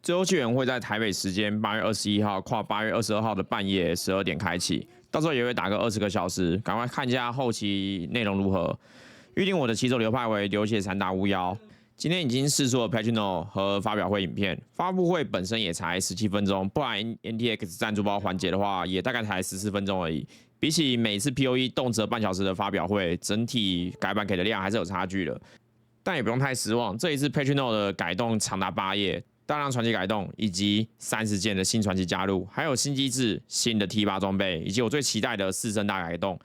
最后纪元会在台北时间8月21号跨8月22号的半夜12点开启，到时候也会打个20个小时，赶快看一下后期内容如何。预定我的起手流派为流血散打巫妖。今天已经释出了 Patchino 和发表会影片，发布会本身也才17分钟，不然 NTX 赞助包环节的话，也大概才14分钟而已。比起每次 POE 动辄半小时的发表会，整体改版给的量还是有差距的。但也不用太失望，这一次 Patchino 的改动长达8页，大量传奇改动，以及30件的新传奇加入，还有新机制、新的 T8 装备，以及我最期待的4帧大改动。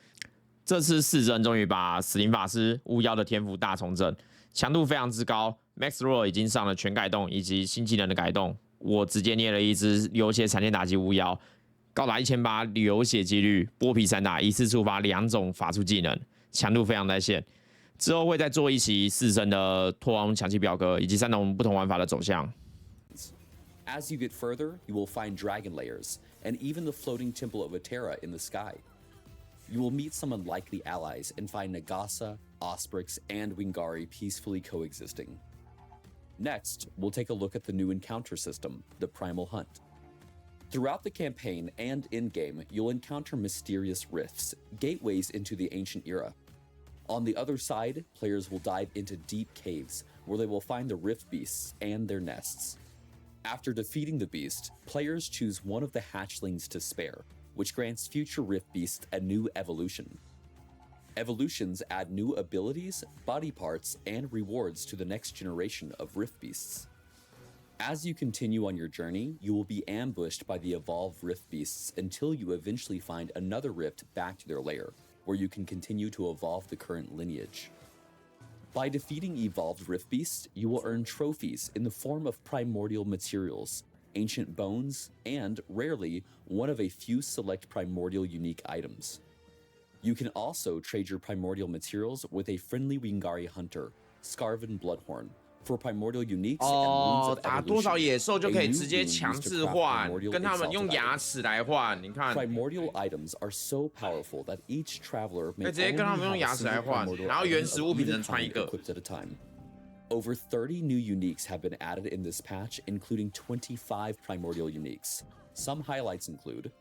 这次4帧终于把死灵法师、巫妖的天赋大重整。强度非常之高 ，Max Roll 已经上了全改动以及新技能的改动。我直接捏了一只流血闪电打击巫妖，高达1800流血几率，剥皮散打，一次触发2种法术技能，强度非常在线。之后会再做一期4帧的拓荒强气表格，以及3种不同玩法的走向。As you get further, you will find dragon layers and even the floating temple of Atera in the sky. You will meet some unlikely allies and find Nagasa, Osprix, and Wingari peacefully coexisting. Next, we'll take a look at the new encounter system, the Primal Hunt. Throughout the campaign and in-game, you'll encounter mysterious rifts, gateways into the ancient era. On the other side, players will dive into deep caves, where they will find the rift beasts and their nests. After defeating the beast, players choose one of the hatchlings to spare, which grants future rift beasts a new evolution. Evolutions add new abilities, body parts, and rewards to the next generation of rift beasts. As you continue on your journey, you will be ambushed by the evolved rift beasts until you eventually find another rift back to their lair, where you can continue to evolve the current lineage. By defeating evolved rift beasts, you will earn trophies in the form of primordial materials, ancient bones, and, rarely, one of a few select primordial unique items. You can also trade your primordial materials with a friendly Wingari hunter, Scarven Bloodhorn, for primordial uniques and wounds of 打多少 evolution. 野兽就可以 A new 直接 rune 强 used to 制 craft 换， primordial 跟他们 exalted 用牙 items. 齿来换。你看， Primordial items are so powerful that each traveler may 直接跟他们用 only 牙 have a 齿来 single 换， primordial 然后原 item 始 of 物品只 either 能穿一 kind 个。 equipped at a time. Over 30 new uniques have been added in this patch, including 25 primordial uniques. Some highlights include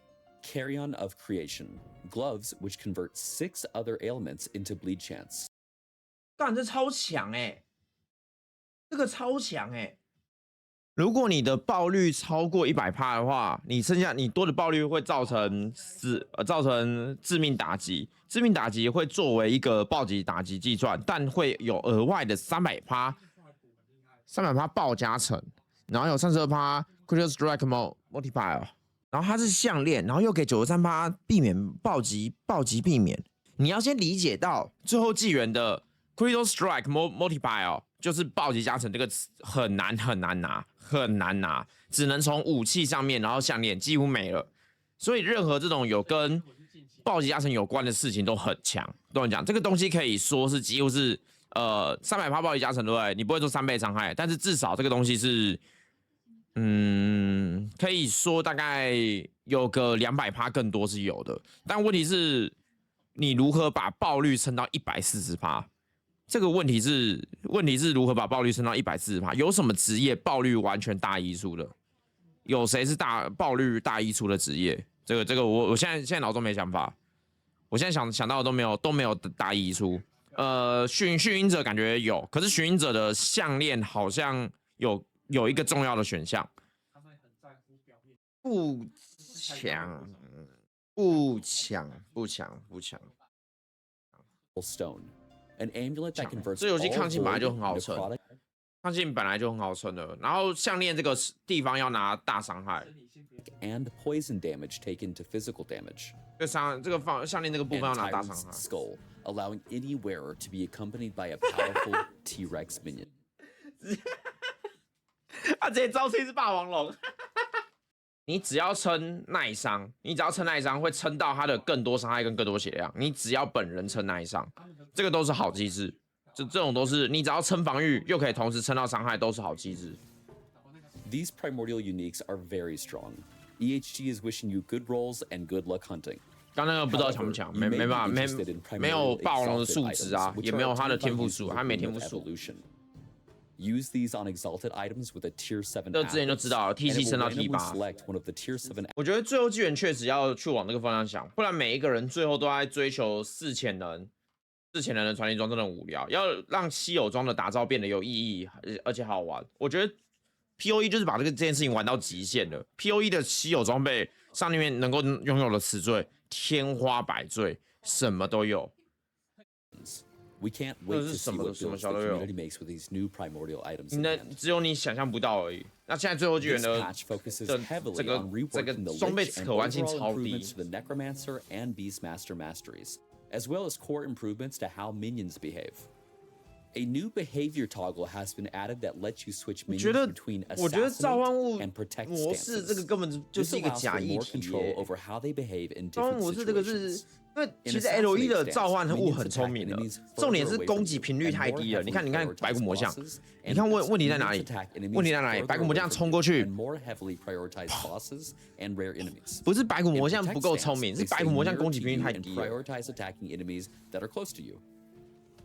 Carrion of Creation, gloves which convert 6 other ailments into bleed chance. 干，这超强这个超强如果你的爆率超过100%的话，你剩下你多的爆率会造成致命打击，致命打击会作为一个暴击打击计算，但会有额外的300%爆加成，然后有32% critical strike multiplier， 然后它是项链，然后又给93%避免暴击避免。你要先理解到最后纪元的 critical strike multiplier 就是暴击加成这个词很难拿，只能从武器上面，然后项链几乎没了。所以任何这种有跟暴击加成有关的事情都很强，都很强。这个东西可以说是几乎是300%暴击加成，对不对？你不会说3倍伤害，但是至少这个东西是可以说大概有个200%更多是有的。但问题是，你如何把爆率升到140%？这个问题是如何把爆率升到140%？有什么职业爆率完全大溢出的？有谁是爆率大溢出的职业？这个我现在脑中没想法，我现在想到的都没有大溢出。驯鹰者感觉有，可是驯鹰者的项链好像有一个重要的选项，不强。Stone, an amulet that converts 这游戏 all 抗性本来就 void, 很好撑， necrotic 抗性本来就很好撑的。然后项链这个地方要拿大伤害， and poison damage taken to physical damage. 项链这个部分要 And 拿大伤 Tyrant's 害。 skull, allowing any wearer to be accompanied by a powerful T-Rex minion. 他直接招出一只霸王龙。你只要撑耐伤，会撑到他的更多伤害跟更多血量。你只要本人撑耐伤，这个都是好机制。这种都是你只要撑防御，又可以同时撑到伤害，都是好机制。 These primordial uniques are very strong. EHG is wishing you good rolls and good luck hunting. 刚那个不知道强不强，没办法，没有霸王龙的数值啊，也没有他的天赋数，他没天赋数。Use these on exalted items with a tier 7这之前就 affix, 知道了 and it，TC will 升到 randomly T8。select one of the tier 7我觉得最后纪元确实要去往那个方向想，不然每一个人最后都在追求4000人的传奇装真的很无聊。要让稀有装的打造变得有意义，而且好玩。我觉得 POE 就是把这件事情玩到极限了。POE 的稀有装备上面能够拥有的词缀天花百坠，什么都有。We can't wait to see what builds the community makes with these new primordial items. 只有你想象不到而已。那现在最后纪元的 patch focuses heavily on 这个 reworking the 装备 lich and 可玩性 overall 超低。 improvements to the necromancer and beastmaster masteries, as well as core improvements to how minions behave. A new behavior toggle has been added that lets you switch minions between 我觉得召唤 assassinate 物 and protect 模式这个 stances. 根本就 This 是一个 allows 假 for 议 more 题 control 耶。 over how they behave in 召唤 different 模式这个是， situations. 因为 In 其实 assassinate LE 的 stance, 召唤物 minions 很聪 attack 明的 enemies， 重点 further 是 away 攻 from 击 you 频率 and 太 more 低了。你看 heavily 白骨魔 prioritized 像， bosses, 你看 and 问题 lets 在哪里 minions attack？ enemies 问题在哪里？ further 白骨魔 away 像 from 冲 you 过去， and more heavily prioritized bosses and rare enemies. 不是白骨 In 魔像 protect 不够 stance, 聪明，是 they 白 stay 骨魔像 nearer 攻击 to 频率 you 太 and 低了。 prioritize attacking enemies that are close to you.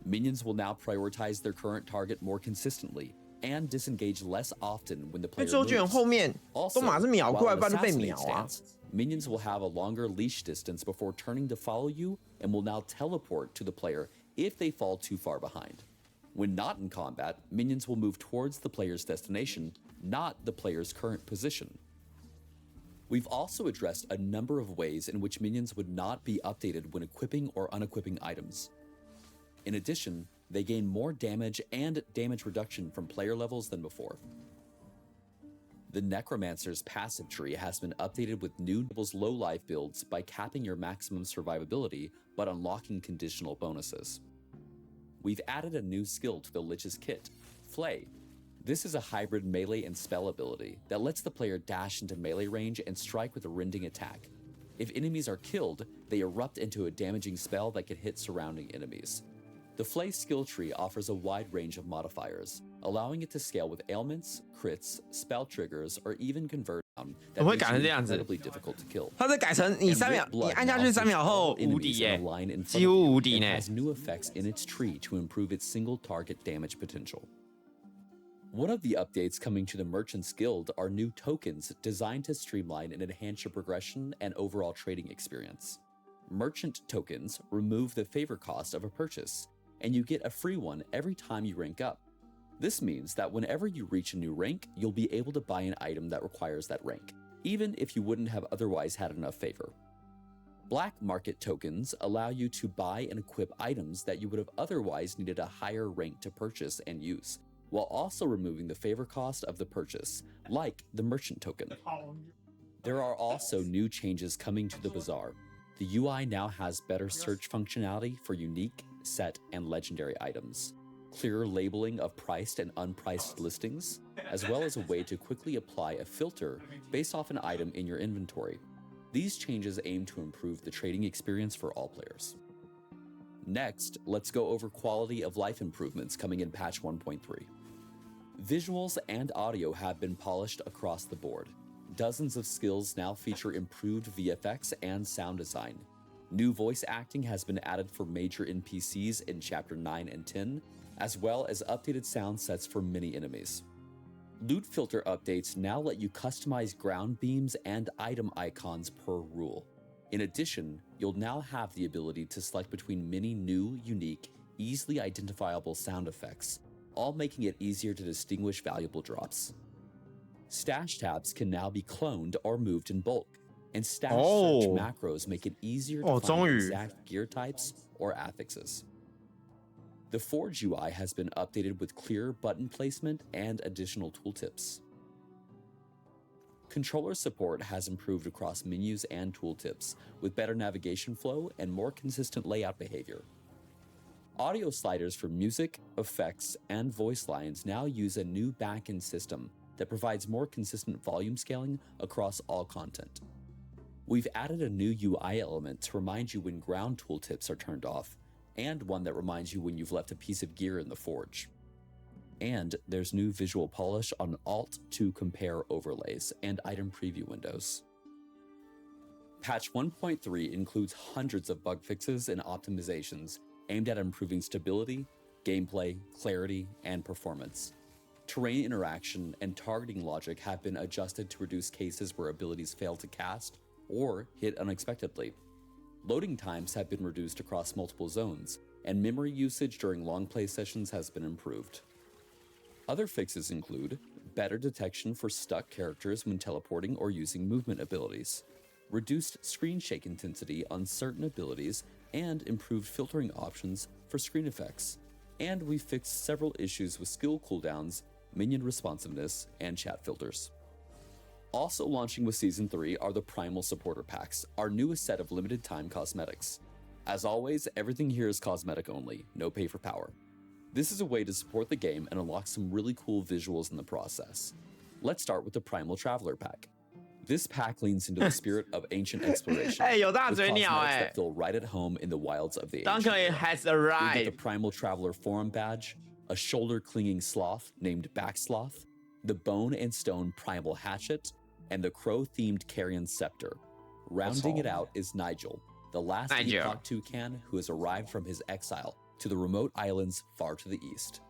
Minions will now prioritize their current target more consistently and disengage less often when the 因为 player 最后纪元 moves. 后面都 Also, 马是秒 while 过来， in 不然就被 assassinate 秒啊。 stance, minions will have a longer leash distance before turning to follow you and will now teleport to the player if they fall too far behind. When not in combat, minions will move towards the player's destination, not the player's current position. We've also addressed a number of ways in which minions would not be updated when equipping or unequipping items. In addition, they gain more damage and damage reduction from player levels than before. The Necromancer's passive tree has been updated with new low life builds by capping your maximum survivability but unlocking conditional bonuses. We've added a new skill to the Lich's kit, Flay. This is a hybrid melee and spell ability that lets the player dash into melee range and strike with a rending attack. If enemies are killed, they erupt into a damaging spell that can hit surrounding enemies. The Flay skill tree offers a wide range of modifiers, allowing it to scale with ailments, crits, spell triggers, or even convert that makes it incredibly difficult to kill. 它是改成你3秒，你按下去3秒后无敌耶，几乎无敌呢。 has new effects in its tree to improve its single target damage potential. One of the updates coming to the Merchant's Guild are new tokens designed to streamline and enhance your progression and overall trading experience. Merchant tokens remove the favor cost of a purchase, and you get a free one every time you rank up. This means that whenever you reach a new rank, you'll be able to buy an item that requires that rank, even if you wouldn't have otherwise had enough favor. Black market tokens allow you to buy and equip items that you would have otherwise needed a higher rank to purchase and use, while also removing the favor cost of the purchase, like the merchant token. There are also new changes coming to the bazaar. The UI now has better search functionality for unique, set, and legendary items, clearer labeling of priced and unpriced listings, as well as a way to quickly apply a filter based off an item in your inventory. These changes aim to improve the trading experience for all players. Next, let's go over quality of life improvements coming in patch 1.3. Visuals and audio have been polished across the board. Dozens of skills now feature improved VFX and sound design. New voice acting has been added for major NPCs in Chapter 9 and 10, as well as updated sound sets for many enemies. Loot filter updates now let you customize ground beams and item icons per rule. In addition, you'll now have the ability to select between many new, unique, easily identifiable sound effects, all making it easier to distinguish valuable drops. Stash tabs can now be cloned or moved in bulk, and stash search macros make it easier to find exact gear types or affixes. The Forge UI has been updated with clearer button placement and additional tooltips. Controller support has improved across menus and tooltips, with better navigation flow and more consistent layout behavior. Audio sliders for music, effects, and voice lines now use a new backend system that provides more consistent volume scaling across all content. We've added a new UI element to remind you when ground tooltips are turned off, and one that reminds you when you've left a piece of gear in the forge. And there's new visual polish on Alt to compare overlays and item preview windows. Patch 1.3 includes hundreds of bug fixes and optimizations aimed at improving stability, gameplay, clarity, and performance. terrain interaction and targeting logic have been adjusted to reduce cases where abilities fail to cast or hit unexpectedly. Loading times have been reduced across multiple zones, and memory usage during long play sessions has been improved. Other fixes include better detection for stuck characters when teleporting or using movement abilities, reduced screen shake intensity on certain abilities, and improved filtering options for screen effects. And we fixed several issues with skill cooldowns, minion responsiveness, and chat filters. Also launching with Season 3 are the Primal Supporter Packs, our newest set of limited time cosmetics. As always, everything here is cosmetic only, no pay for power. This is a way to support the game and unlock some really cool visuals in the process. Let's start with the Primal Traveler Pack. This pack leans into the spirit of ancient exploration, 有大 with 嘴鸟 cosmetics that feel right at home in the wilds of the ancient Dunkley era. has You'll get arrived. the Primal Traveler Forum Badge, a shoulder-clinging sloth named Backsloth, the Bone and Stone Primal Hatchet, and the crow-themed Carrion Scepter. Rounding it out is Nigel, the Last Epoch toucan who has arrived from his exile to the remote islands far to the east.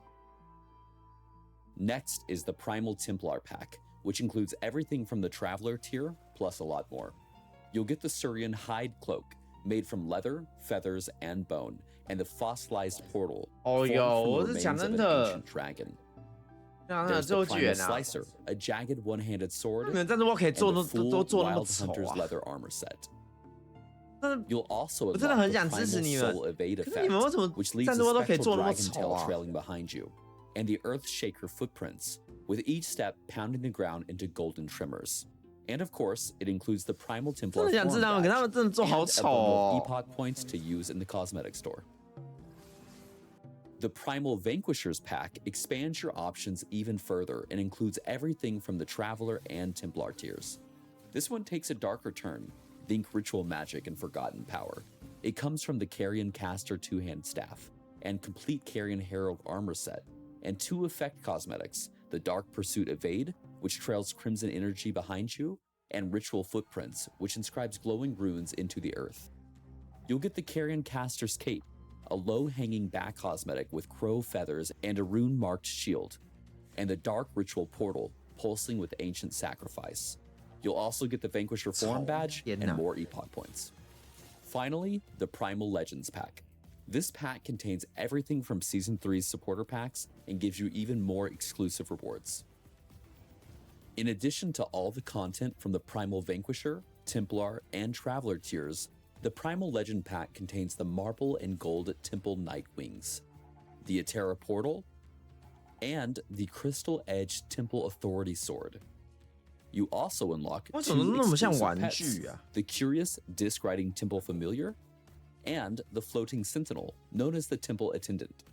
Next is the Primal Templar Pack, which includes everything from the Traveler tier, plus a lot more. You'll get the Surian Hide Cloak, made from leather, feathers, and bone, and the fossilized portal, formed from the remains of an ancient dragon. There's the Primal Slicer, a jagged one-handed sword, and the full Wild Hunter's leather armor set. You'll also unlock the Primal Soul Evade effect, which leaves a spectral dragon tail trailing behind you, and the Earth Shaker footprints, with each step pounding the ground into golden tremors. And of course, it includes the Primal Templar Forum Badge, and a bundle of Epoch points to use in the cosmetic store. The Primal Vanquishers pack expands your options even further and includes everything from the Traveler and Templar tiers. This one takes a darker turn. Think Ritual Magic and Forgotten Power. It comes from the Carrion Caster two-hand staff, and complete Carrion Herald armor set, and 2 effect cosmetics, the Dark Pursuit Evade, which trails crimson energy behind you, and Ritual Footprints, which inscribes glowing runes into the earth. You'll get the Carrion Caster's Cape, a low-hanging back cosmetic with crow feathers and a rune-marked shield, and the Dark Ritual Portal, pulsing with ancient sacrifice. You'll also get the Vanquisher Forum Badge and more Epoch points. Finally, the Primal Legends pack. This pack contains everything from Season 3's supporter packs and gives you even more exclusive rewards. In addition to all the content from the Primal Vanquisher, Templar, and Traveler tiers, the Primal Legend pack contains the Marble and Gold Temple Night Wings, the Atera Portal, and the Crystal Edge Temple Authority Sword. You also unlock 2 exclusive pets, the Curious Disc-Riding Temple Familiar, and the Floating Sentinel, known as the Temple Attendant.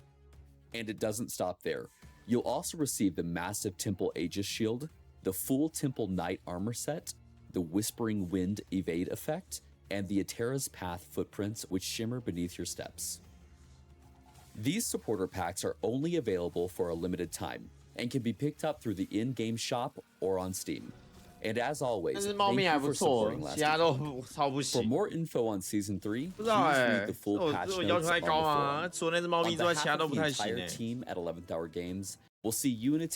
And it doesn't stop there. You'll also receive the massive Temple Aegis Shield, the full Temple Knight armor set, the Whispering Wind Evade effect, and the Atera's Path footprints which shimmer beneath your steps. These supporter packs are only available for a limited time and can be picked up through the in-game shop or on Steam. And as always, 但是猫 thank 咪还 you 不 for 错， supporting Last 其他都 Epoch. 超不 For 行。 more info on Season 3, 不 please 知道 read the full 我 patch 我 notes 要求太 on 高 the 吗？ forum. 除了那只猫 On 咪之外，其他 behalf 都 of 不 the 太行 entire team at 11th Hour Games, we'll see you in a